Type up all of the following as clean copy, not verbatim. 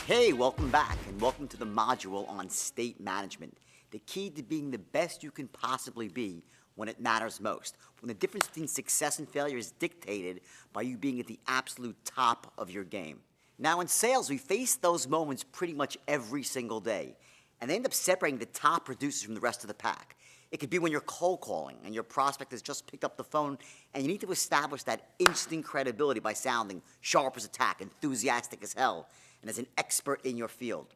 Hey, welcome back, and welcome to the module on state management, the key to being the best you can possibly be when it matters most, when the difference between success and failure is dictated by you being at the absolute top of your game. Now, in sales, we face those moments pretty much every single day, and they end up separating the top producers from the rest of the pack. It could be when you're cold calling and your prospect has just picked up the phone and you need to establish that instant credibility by sounding sharp as a tack, enthusiastic as hell, and as an expert in your field.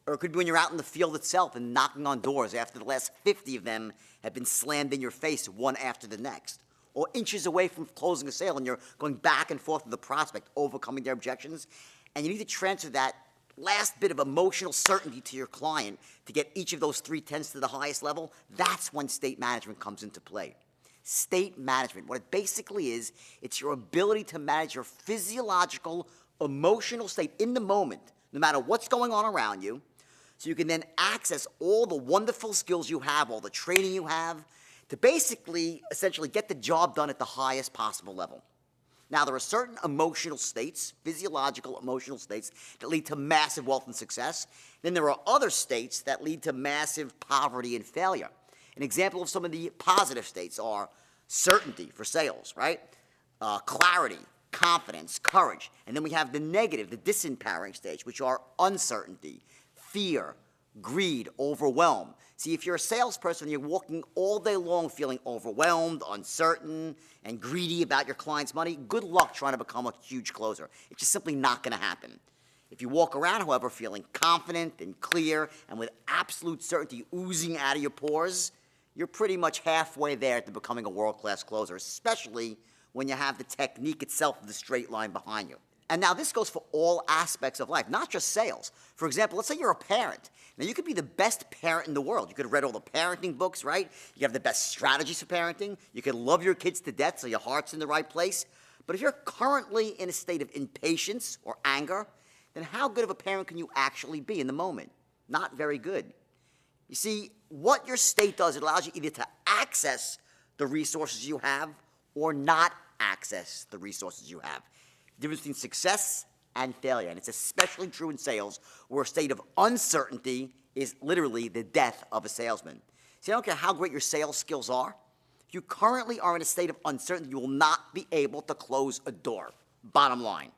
Or it could be when you're out in the field itself and knocking on doors after the last 50 of them have been slammed in your face one after the next. Or inches away from closing a sale and you're going back and forth with the prospect, overcoming their objections, and you need to transfer that last bit of emotional certainty to your client to get each of those 3/10 to the highest level. That's when state management comes into play. State management, what it basically is, it's your ability to manage your physiological, emotional state in the moment, no matter what's going on around you, so you can then access all the wonderful skills you have, all the training you have, to basically, essentially get the job done at the highest possible level. Now, there are certain emotional states, physiological emotional states, that lead to massive wealth and success. Then there are other states that lead to massive poverty and failure. An example of some of the positive states are certainty for sales, right? Clarity, confidence, courage. And then we have the negative, the disempowering stage, which are uncertainty, fear, greed, overwhelm. See, if you're a salesperson, you're walking all day long feeling overwhelmed, uncertain, and greedy about your client's money, good luck trying to become a huge closer. It's just simply not going to happen. If you walk around, however, feeling confident and clear and with absolute certainty oozing out of your pores, you're pretty much halfway there to becoming a world-class closer, especially when you have the technique itself of the straight line behind you. And now this goes for all aspects of life, not just sales. For example, let's say you're a parent. Now, you could be the best parent in the world. You could have read all the parenting books, right? You have the best strategies for parenting. You could love your kids to death so your heart's in the right place. But if you're currently in a state of impatience or anger, then how good of a parent can you actually be in the moment? Not very good. You see, what your state does, it allows you either to access the resources you have or not access the resources you have. The difference between success and failure, and it's especially true in sales, where a state of uncertainty is literally the death of a salesman. See, I don't care how great your sales skills are. If you currently are in a state of uncertainty, you will not be able to close a door. Bottom line,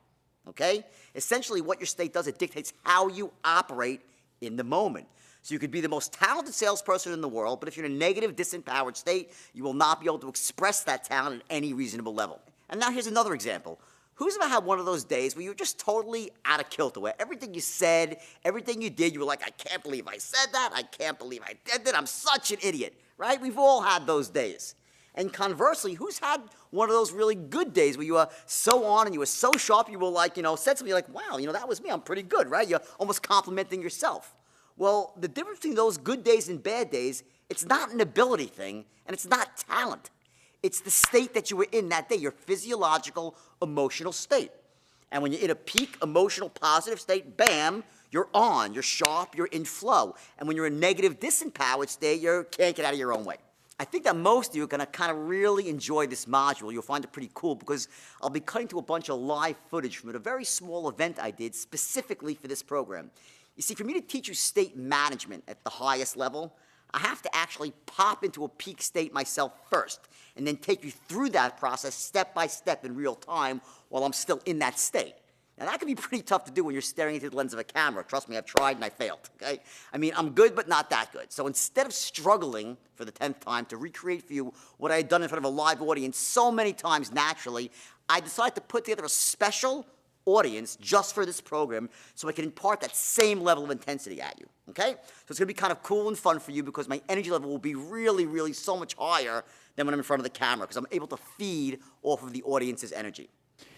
okay? Essentially, what your state does, it dictates how you operate in the moment. So you could be the most talented salesperson in the world, but if you're in a negative, disempowered state, you will not be able to express that talent at any reasonable level. And now here's another example. Who's ever had one of those days where you're just totally out of kilter, where everything you said, everything you did, you were like, I can't believe I said that, I can't believe I did that, I'm such an idiot, right? We've all had those days. And conversely, who's had one of those really good days where you were so on and you were so sharp, you were like, said something, you're like, wow, that was me, I'm pretty good, right? You're almost complimenting yourself. Well, the difference between those good days and bad days, it's not an ability thing, and it's not talent. It's the state that you were in that day, your physiological, emotional state. And when you're in a peak emotional positive state, bam, you're on, you're sharp, you're in flow. And when you're in a negative disempowered state, you can't get out of your own way. I think that most of you are going to kind of really enjoy this module. You'll find it pretty cool because I'll be cutting to a bunch of live footage from a very small event I did specifically for this program. You see, for me to teach you state management at the highest level, I have to actually pop into a peak state myself first and then take you through that process step by step in real time while I'm still in that state. Now, that can be pretty tough to do when you're staring into the lens of a camera. Trust me, I've tried and I failed, okay? I mean, I'm good, but not that good. So instead of struggling for the 10th time to recreate for you what I had done in front of a live audience so many times naturally, I decided to put together a special audience just for this program so I can impart that same level of intensity at you, okay? So it's going to be kind of cool and fun for you because my energy level will be really, really so much higher than when I'm in front of the camera because I'm able to feed off of the audience's energy.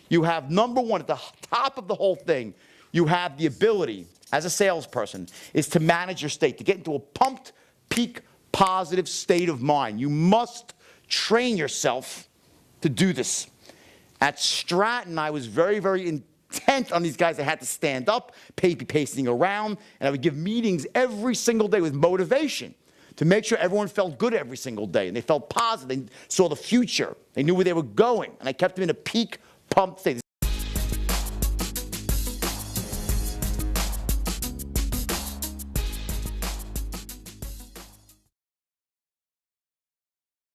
You have, number one, at the top of the whole thing, you have the ability, as a salesperson, is to manage your state, to get into a pumped, peak, positive state of mind. You must train yourself to do this. At Stratton, I was very, very intent on these guys that had to stand up, be pacing around, and I would give meetings every single day with motivation to make sure everyone felt good every single day, and they felt positive, they saw the future, they knew where they were going, and I kept them in a peak, pumped state.